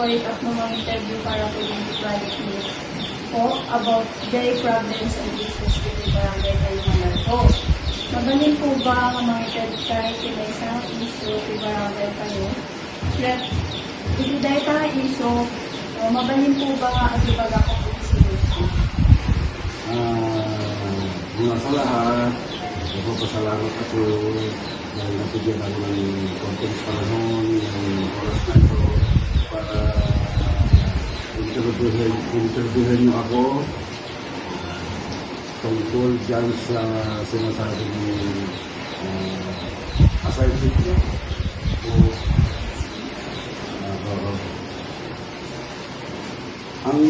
mag-monitor at mag-interview para po yung project news po about their problems and issues with barangay Kayumanan po. Mabalin po ba ang mga interview kahit may isang issue with barangay kayo? Hindi dahil ka issue, mabalin po ba ang ibaga ko po solution? Mula sa lahat, nagpapasalamat ako dahil napigyan ako ng konting panahon, ng oras na ito para interviewin niyo ako tungkol dyan sa sinasabi ng assignment niyo. Ang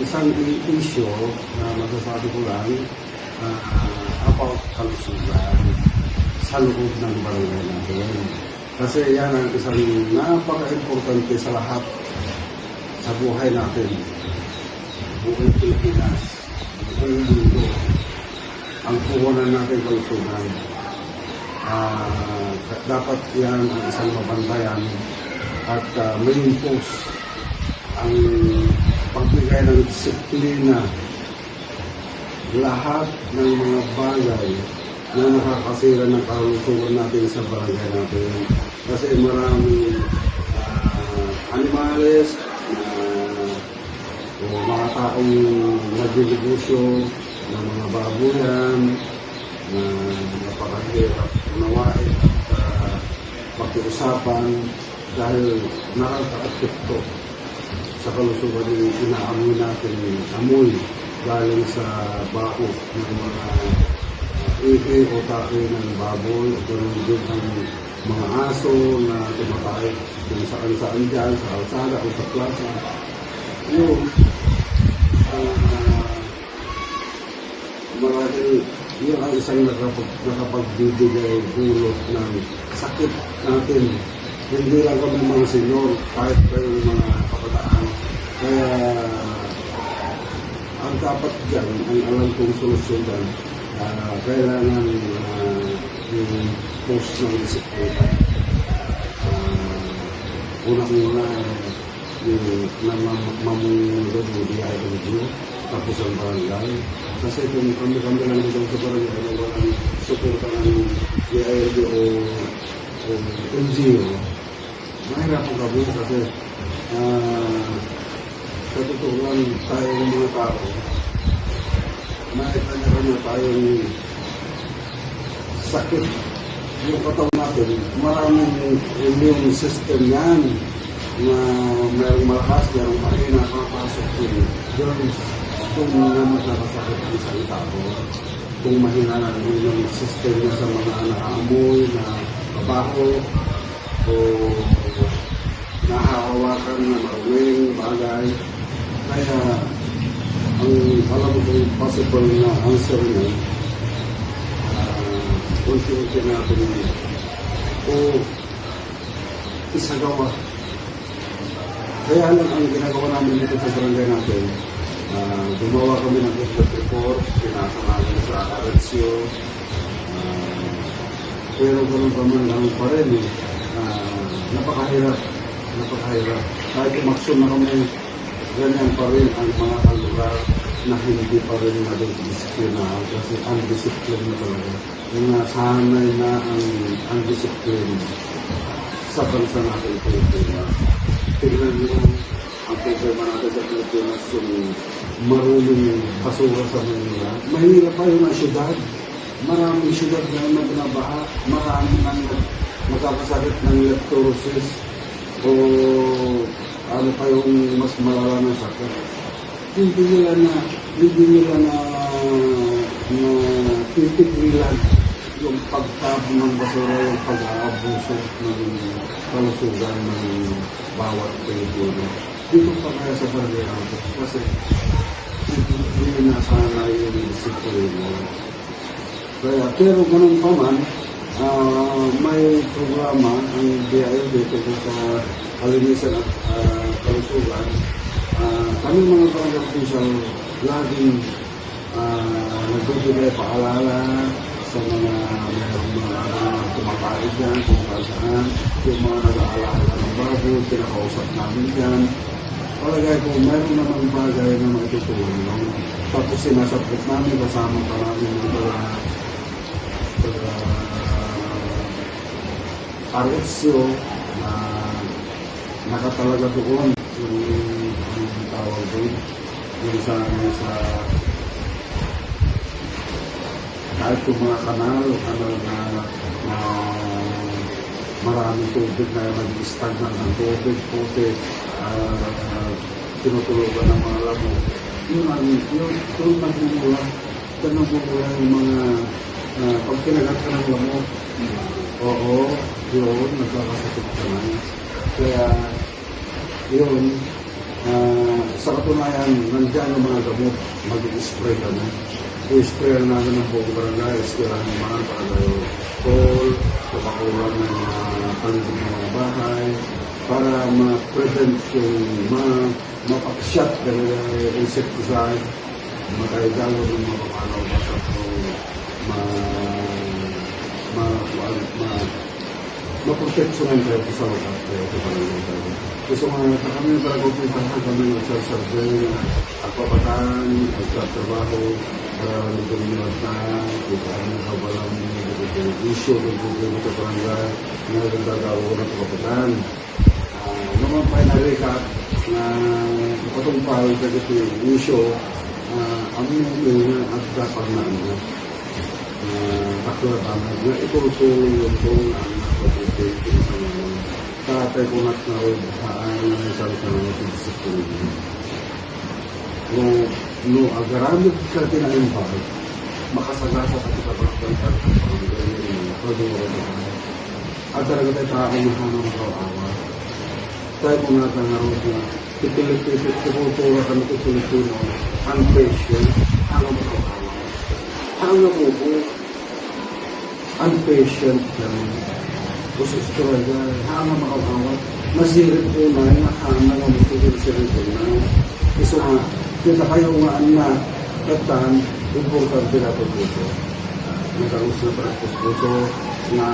isang issue na masasabi ko lang about kalusugan sa loob ng barangay natin. Kasi yan ang isang napaka-importante sa lahat sa buhay natin. Buhay Pilipinas, buhay mundo. Ang puhunan natin kalusugan. Dapat yan ang isang mabantayan at main post ang pagbigay ng disiplina lahat ng mga bagay na nakakasira ng kalusugan natin sa barangay natin. Kasi maraming animales o mga taong nagdinegosyo ng mga babuyan na napakahirap unawain at pag-uusapan dahil nakaka-apekto sa kalusugan yung inaamoy natin, amoy galing sa bako ng mga ihi o tae ng baboy o ganoon din ng mga aso na tumatay kung saan-saan dyan, sa kalsada o sa plaza. Yun, marahil yun ang isang nakapagbibigay dulot ng sakit natin. Hindi lang kami mga senyor, kahit kayo mga kabataan. Kaya ang dapat dyan, ang alam kong solusyon dyan, kailangan yung post ng disiplina. Unang-una, yung mamunod yung DILG, tapos ang barangay. Kasi kung kami lang dito sa barangay, walang suporta ng DILG o NGO, mahirapan kami kasi sa totoo lang tayo ng mga tao, kanya-kanya tayong sakit. Yung katawan natin, maraming immune system yan na mayroong malakas, mayroong mahina, makapasok yun. Kung naman nakasakit ang isang tao, kung mahina na yung system niya sa mga nakaamoy, na kabaho, o nahahawakan na maruming bagay. Kaya, ang alam ko possible na answer niya, unti-unti natin o isagawa. Kaya lang ang ginagawa namin dito sa barangay natin, gumawa kami ng effort report, pinasa namin sa RHO, pero ganoon pa man lang pa rin napakahirap. Kahit umaksyon na kami, ganyan pa rin ang mga kalugar na hindi pa rin nag-disiplinahan kasi undisciplined na talaga. Yung nasanay na ang undisciplined sa bansa natin Pilipinas. Tignan nyo ang problema natin sa Pilipinas, yung maruming basura sa Manila. Mahirap pa yung syudad. Maraming syudad na binabaha, maraming magkakasakit ng leptosis o ano pa yung mas malala ng sakit. Hindi nila na titigilan yung pagtabon ng basura, yung pag-aabuso ng kalusugan ng bawat Pilipino. Dito pa kaya sa barangay natin kasi hindi nasanay yung disiplina. Kaya, pero ganun pa man, may programa ang DILG tungkol sa kalinisan at kalusugan. Kami mga barangay official laging nagbibigay paalala sa mga mayroong mga kumakain tayo dyan, kung saan, yung mga nag-aalala ng baboy, pinakausap namin dyan. Palagay ko, mayroon namang bagay na maitutulong. Tapos sinasapit namin, kasama pa namin yung RSO na nakatalaga doon yung tawag doon. Yung sa kahit yung mga kanal na maraming tubig na nag-stagnant ng tubig, puti, tinutulugan ng mga lamok. Yung nagmumula, yung mga pag kinagat ka ng lamok, oo, yun, nagkakasakit ka na. Kaya, yun, sa katunayan, nandiyan yung mga gamot, mag-i-spray ka na. I-spray na namin ng buong barangay, istirahan naman para tayo call, kapakulan ng mga paligid ng mga bahay, para ma-prevent yung mapakshot dahil insecticide, matayagalo ng mga pamanaw basta maproteksyonan tayo sa lugar tayo sa barangay tayo. Gusto nga sa kami para kumpisahan kami nagsasurvey, agpapatan, agtrabaho, para nagpapaliwag na, kita ang nakabalang issue ng problema sa barangay, na nagdagawa ko ng kapapatan. Naman pa na-recap na ipatumpal sa ito issue, ang mga at dapat na taklabanan na ituloy yung kung ang nakapagpapit sa mga tatay ko na ang salita ng disiplina. No, agaramid ka tinaimbag, makasagasa sa kitabaktan ka ng pagdungan. At talaga tayo taong nahanang makawawa. Tayo kung natangarot na titulipura ka na Pilipino, ang patient, ang makawawa. Ang nabubo, ang patient kami. Gusto talaga, ang makawawa. Masirit po na, nakahanga ng masirit po na. Gusto nga, kita kayo nga na katan, importante na pagpuso. Nagkaroon na pagpuso na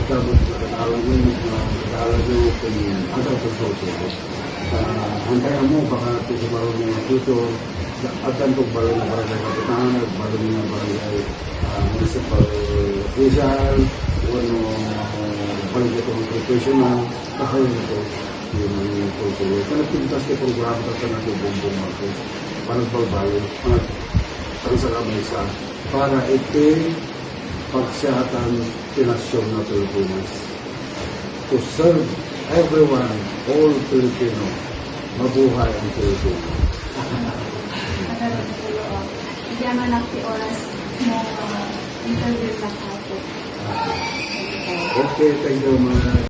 agabot na katalang mo, katalang mo kung agaw pagpuso. Antayan mo, baka ito baro ng future, agan itong baro ng barangay kapitan, baro ng barangay municipal official, balik ito ng professional, kakayo nito. Yung pagpuso. Kanagpintas ka programa ka na ito bumbong ako. Panagbalbalo, sa kamisa, para iti pagsihatan pinasyon na Pilipinas. To serve everyone, all Filipino, mabuhay ang Pilipino. Hindi naman ang oras mo interview na ako. Okay, thank you mga